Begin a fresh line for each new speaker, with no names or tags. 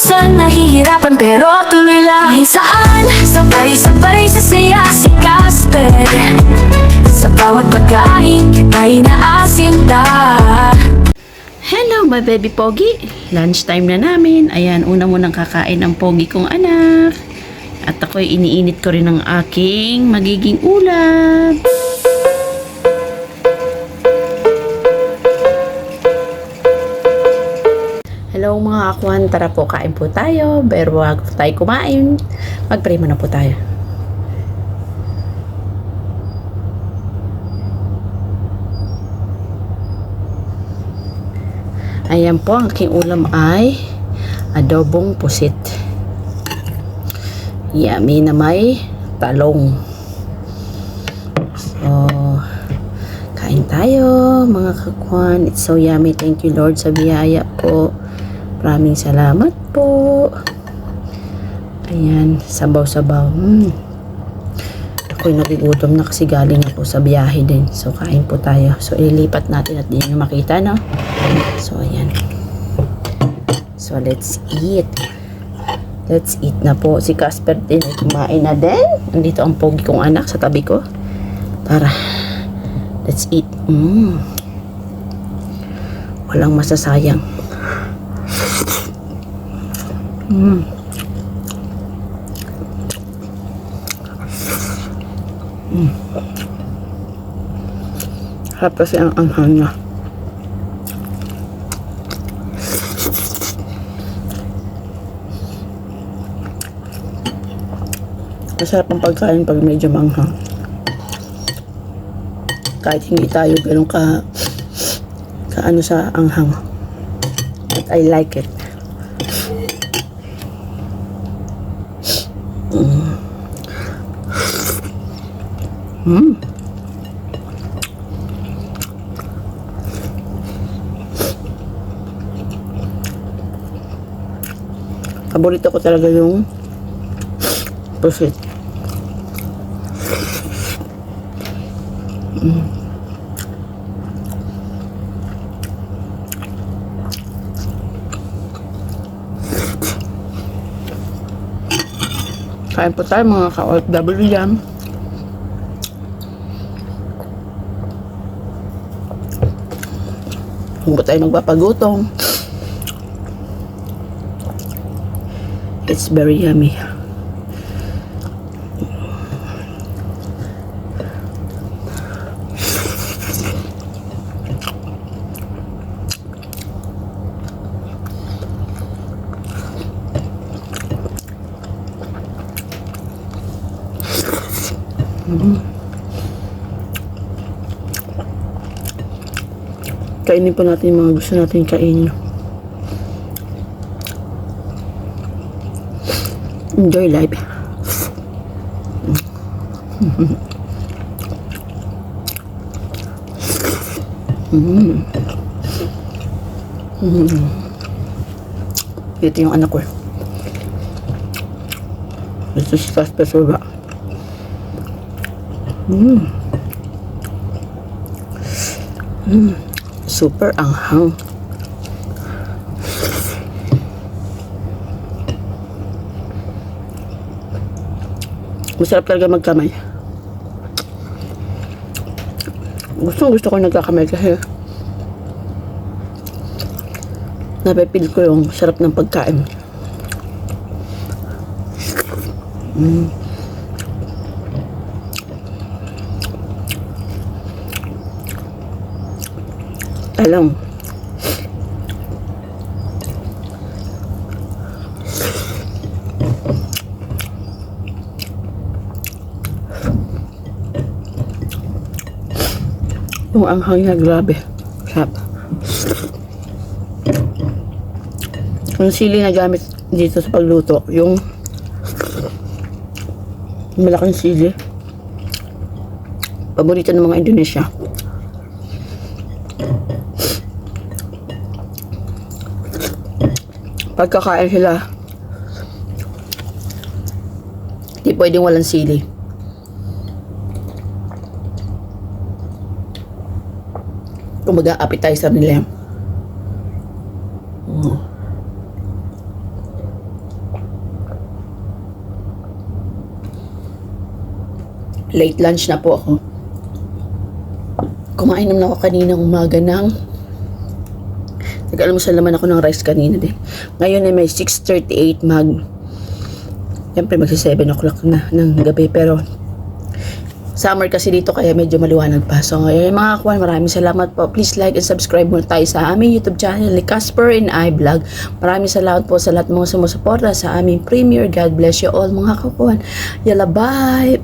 minsan nahihirapan pero tuloy lang. Saan sabay-sabay sa saya si Casper. Sa bawat pagkain ay naasinta.
Hello my baby Pogi, lunchtime na namin. Ayan, una munang kakain ang Pogi kong anak. At ako'y iniinit ko rin ang aking magiging ulam. Hello mga kakwan, tara po kain po tayo. Pero wag po tayo kumain, mag-pray muna po tayo. Ayan po, ang aking ulam ay adobong pusit. Yummy na may talong. So, kain tayo mga kakwan. It's so yummy. Thank you Lord sa biyaya po. Maraming salamat po. Ayan, sabaw-sabaw. Ako'y nagugutom na kasi galing ako sa biyahe din. So, kain po tayo. So, ilipat natin at di nyo makita, no? So, ayan. So, let's eat. Let's eat na po. Si Casper din ay kumain na din. Nandito ang Pogi kong anak sa tabi ko. Tara. Let's eat. Walang masasayang. Harap kasi ang anghang niya. Masarap ang pagkain pag medyo manghang. Kahit hindi tayo ganun ka ano sa anghang. But I like it. Paborito ko talaga yung pusit. Kain po tayo mga ka-OFW yan. Kung ba tayo magpapagutom. It's very yummy. Kainin po natin yung mga gusto natin kainin. Enjoy life. Ito yung anak ko. Ito si Casper sa baba. Super anghang. Masarap talaga magkamay. Gusto ko nagkakamay kasi napipil ko yung sarap ng pagkain. Talong. Yung anghang niya, grabe. Sarap. Yung sili na gamit dito sa pagluto, yung malaking sili. Paborito ng mga Indonesia. Pagkakain sila, di pwedeng walang sili. Kumbaga appetizer nila yan. late lunch na po ako. Kumain naman ako kaninang umaga ng nag-almusal naman ako ng rice kanina din. Ngayon ay may 6:38 siyempre magsi 7 o'clock na ng gabi, pero summer kasi dito kaya medyo maliwanag pa. So ngayon mga kakuan, maraming salamat po. Please like and subscribe muna tayo sa aming YouTube channel ni Casper and I Vlog. Maraming salamat po sa lahat mga sumusuporta sa aming premiere. God bless you all mga kakuan. Yala, bye!